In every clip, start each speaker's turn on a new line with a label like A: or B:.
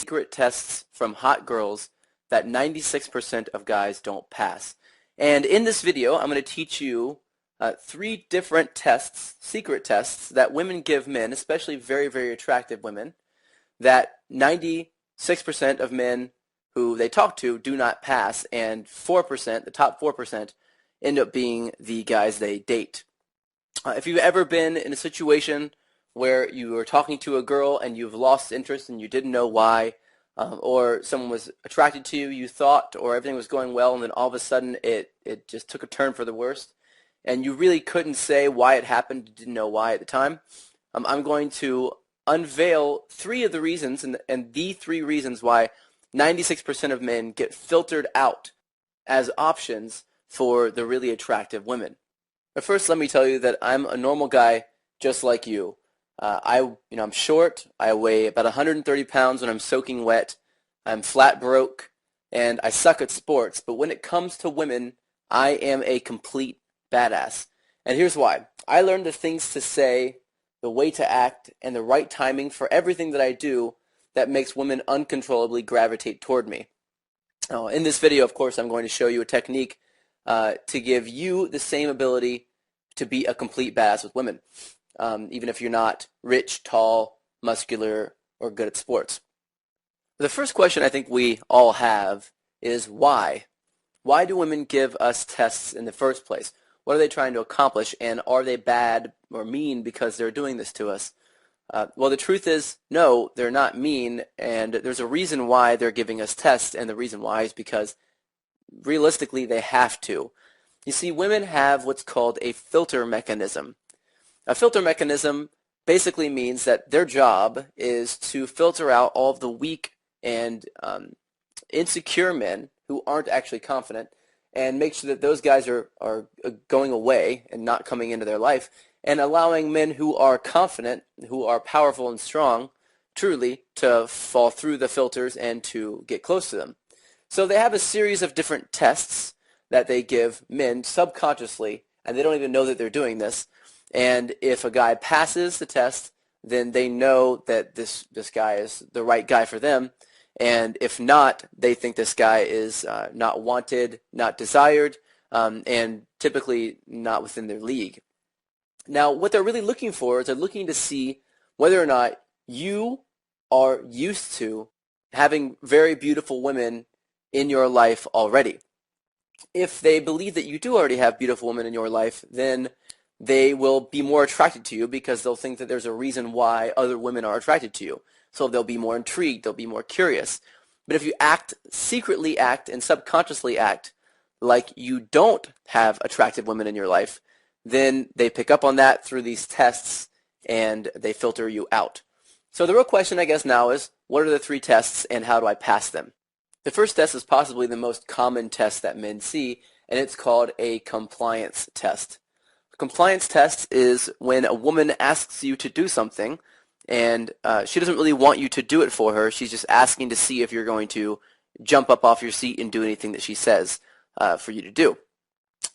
A: secret tests from hot girls that 96% of guys don't pass. And in this video, I'm going to teach you three different tests, secret tests, that women give men, especially very, very attractive women, that 96% of men who they talk to do not pass, and 4%, the top 4%, end up being the guys they date. If you've ever been in a situation where you were talking to a girl and you've lost interest and you didn't know why, or someone was attracted to you, you thought, or everything was going well, and then all of a sudden it just took a turn for the worst, and you really couldn't say why it happened, you didn't know why at the time, I'm going to unveil three of the reasons, and the three reasons why 96% of men get filtered out as options for the really attractive women. But first, let me tell you that I'm a normal guy just like you. I'm short. I weigh about 130 pounds when I'm soaking wet. I'm flat broke, and I suck at sports. But when it comes to women, I am a complete badass. And here's why. I learned the things to say, the way to act, and the right timing for everything that I do that makes women uncontrollably gravitate toward me. Now, in this video, of course, I'm going to show you a technique to give you the same ability to be a complete badass with women, even if you're not rich, tall, muscular, or good at sports. The first question I think we all have is why? Why do women give us tests in the first place? What are they trying to accomplish, and are they bad or mean because they're doing this to us? Well, the truth is, no, they're not mean, and there's a reason why they're giving us tests, and the reason why is because realistically they have to. You see, women have what's called a filter mechanism. A filter mechanism basically means that their job is to filter out all of the weak and insecure men who aren't actually confident, and make sure that those guys are going away and not coming into their life, and allowing men who are confident, who are powerful and strong, truly, to fall through the filters and to get close to them. So they have a series of different tests that they give men subconsciously, and they don't even know that they're doing this. And if a guy passes the test, then they know that this guy is the right guy for them. And if not, they think this guy is not wanted, not desired, and typically not within their league. Now, what they're really looking for is they're looking to see whether or not you are used to having very beautiful women in your life already. If they believe that you do already have beautiful women in your life, then they will be more attracted to you because they'll think that there's a reason why other women are attracted to you. So they'll be more intrigued, they'll be more curious. But if you secretly act and subconsciously act like you don't have attractive women in your life, then they pick up on that through these tests and they filter you out. So the real question, I guess, now is, what are the three tests and how do I pass them? The first test is possibly the most common test that men see, and it's called a compliance test. A compliance test is when a woman asks you to do something, and she doesn't really want you to do it for her. She's just asking to see if you're going to jump up off your seat and do anything that she says for you to do.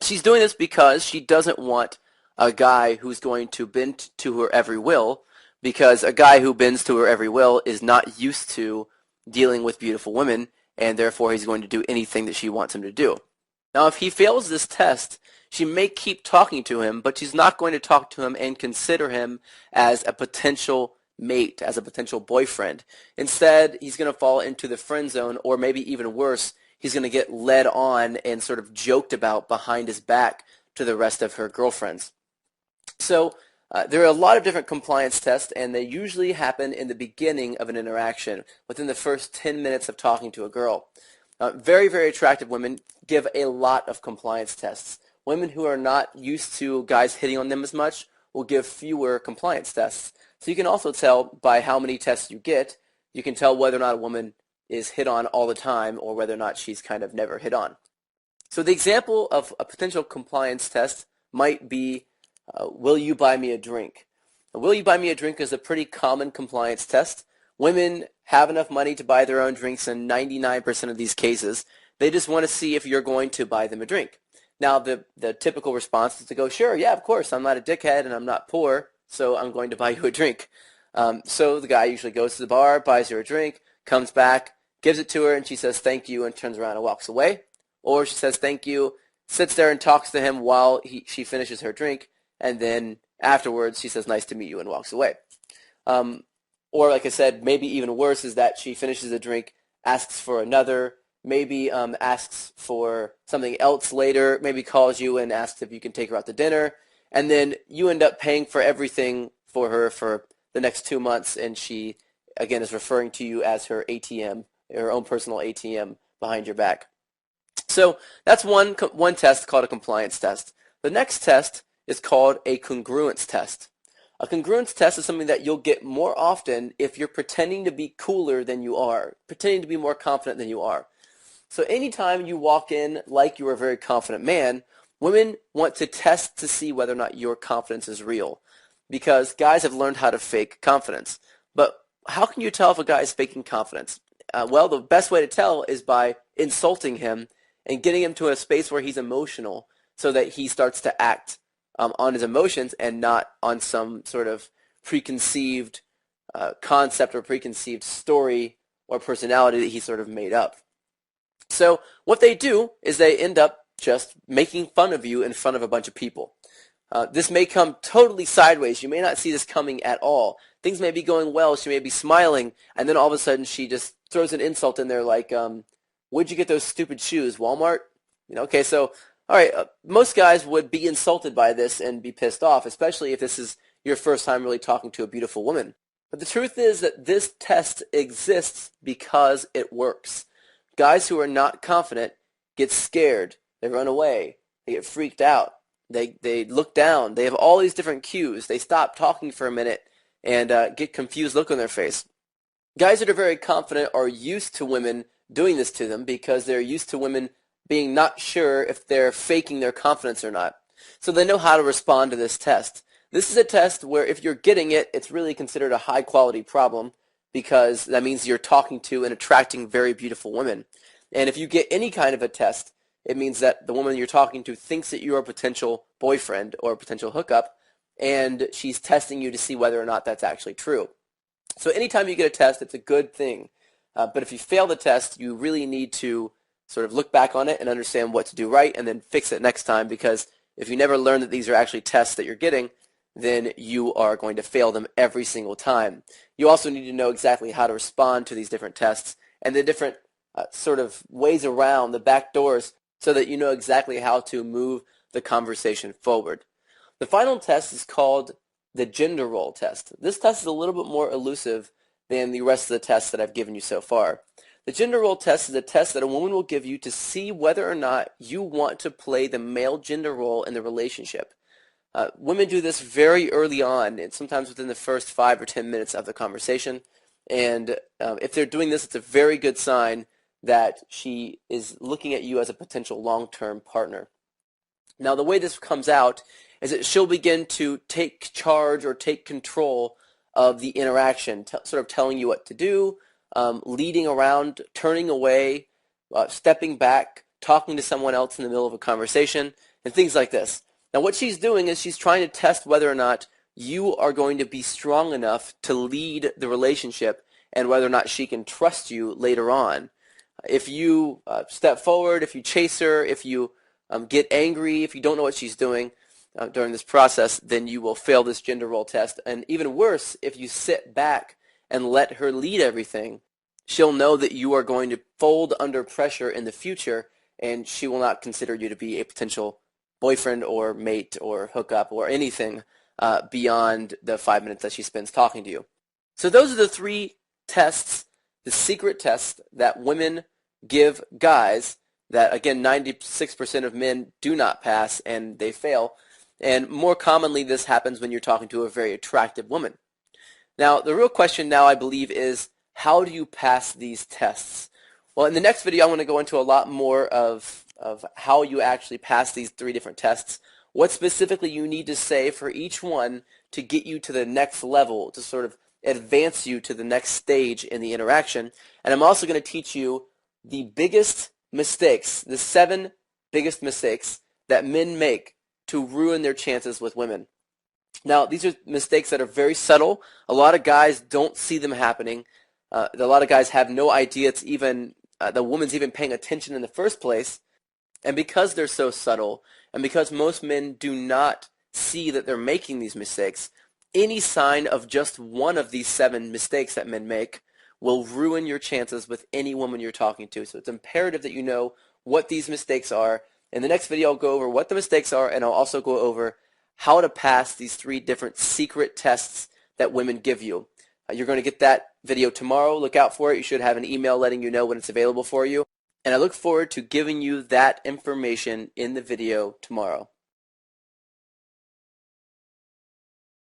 A: She's doing this because she doesn't want a guy who's going to bend to her every will, because a guy who bends to her every will is not used to dealing with beautiful women, and therefore he's going to do anything that she wants him to do. Now, if he fails this test, she may keep talking to him, but she's not going to talk to him and consider him as a potential mate, as a potential boyfriend. Instead, he's going to fall into the friend zone, or maybe even worse, he's going to get led on and sort of joked about behind his back to the rest of her girlfriends. So there are a lot of different compliance tests, and they usually happen in the beginning of an interaction, within the first 10 minutes of talking to a girl. Very, very attractive women give a lot of compliance tests. Women who are not used to guys hitting on them as much will give fewer compliance tests. So you can also tell by how many tests you get, you can tell whether or not a woman is hit on all the time or whether or not she's kind of never hit on. So the example of a potential compliance test might be, will you buy me a drink? Will you buy me a drink is a pretty common compliance test. Women have enough money to buy their own drinks in 99% of these cases. They just want to see if you're going to buy them a drink. Now, the typical response is to go, sure, yeah, of course, I'm not a dickhead and I'm not poor, so I'm going to buy you a drink. So the guy usually goes to the bar, buys her a drink. comes back, gives it to her, and she says thank you and turns around and walks away. Or she says thank you, sits there and talks to him while she finishes her drink, and then afterwards she says nice to meet you and walks away. Or like I said, maybe even worse is that she finishes a drink, asks for another, maybe asks for something else later, maybe calls you and asks if you can take her out to dinner, and then you end up paying for everything for her for the next 2 months, and she, again, is referring to you as her ATM, her own personal ATM behind your back. So that's one test called a compliance test. The next test is called a congruence test. A congruence test is something that you'll get more often if you're pretending to be cooler than you are, pretending to be more confident than you are. So anytime you walk in like you're a very confident man, women want to test to see whether or not your confidence is real, because guys have learned how to fake confidence. But how can you tell if a guy is faking confidence? Well, the best way to tell is by insulting him and getting him to a space where he's emotional so that he starts to act on his emotions and not on some sort of preconceived concept or preconceived story or personality that he sort of made up. So what they do is they end up just making fun of you in front of a bunch of people. This may come totally sideways. You may not see this coming at all. Things may be going well. She may be smiling, and then all of a sudden she just throws an insult in there like, where'd you get those stupid shoes, Walmart? Okay, so, all right, most guys would be insulted by this and be pissed off, especially if this is your first time really talking to a beautiful woman. But the truth is that this test exists because it works. Guys who are not confident get scared. They run away. They get freaked out. They look down. They have all these different cues. They stop talking for a minute and get confused look on their face. Guys that are very confident are used to women doing this to them because they're used to women being not sure if they're faking their confidence or not. So they know how to respond to this test. This is a test where if you're getting it, it's really considered a high-quality problem because that means you're talking to and attracting very beautiful women. And if you get any kind of a test, it means that the woman you're talking to thinks that you're a potential boyfriend or a potential hookup, and she's testing you to see whether or not that's actually true. So anytime you get a test, it's a good thing. But if you fail the test, you really need to sort of look back on it and understand what to do right and then fix it next time, because if you never learn that these are actually tests that you're getting, then you are going to fail them every single time. You also need to know exactly how to respond to these different tests and the different sort of ways around the back doors so that you know exactly how to move the conversation forward. The final test is called the gender role test. This test is a little bit more elusive than the rest of the tests that I've given you so far. The gender role test is a test that a woman will give you to see whether or not you want to play the male gender role in the relationship. Women do this very early on, and sometimes within the first 5 or 10 minutes of the conversation. And if they're doing this, it's a very good sign that she is looking at you as a potential long-term partner. Now, the way this comes out is that she'll begin to take charge or take control of the interaction, sort of telling you what to do, leading around, turning away, stepping back, talking to someone else in the middle of a conversation, and things like this. Now, what she's doing is she's trying to test whether or not you are going to be strong enough to lead the relationship and whether or not she can trust you later on. If you step forward, if you chase her, if you get angry, if you don't know what she's doing during this process, then you will fail this gender role test. And even worse, if you sit back and let her lead everything, she'll know that you are going to fold under pressure in the future, and she will not consider you to be a potential boyfriend or mate or hookup or anything beyond the 5 minutes that she spends talking to you. So those are the 3 tests, the secret tests that women give guys that, again, 96% of men do not pass and they fail. And more commonly, this happens when you're talking to a very attractive woman. Now, the real question now, I believe, is how do you pass these tests? Well, in the next video, I'm going to go into a lot more of how you actually pass these 3 different tests, what specifically you need to say for each one to get you to the next level, to sort of advance you to the next stage in the interaction. And I'm also going to teach you the biggest mistakes, the 7 biggest mistakes that men make to ruin their chances with women. Now, these are mistakes that are very subtle. A lot of guys don't see them happening. A lot of guys have no idea it's even the woman's even paying attention in the first place. And because they're so subtle, and because most men do not see that they're making these mistakes, any sign of just one of these 7 mistakes that men make will ruin your chances with any woman you're talking to. So it's imperative that you know what these mistakes are. In the next video, I'll go over what the mistakes are, and I'll also go over how to pass these 3 different secret tests that women give you. You're going to get that video tomorrow. Look out for it. You should have an email letting you know when it's available for you. And I look forward to giving you that information in the video tomorrow.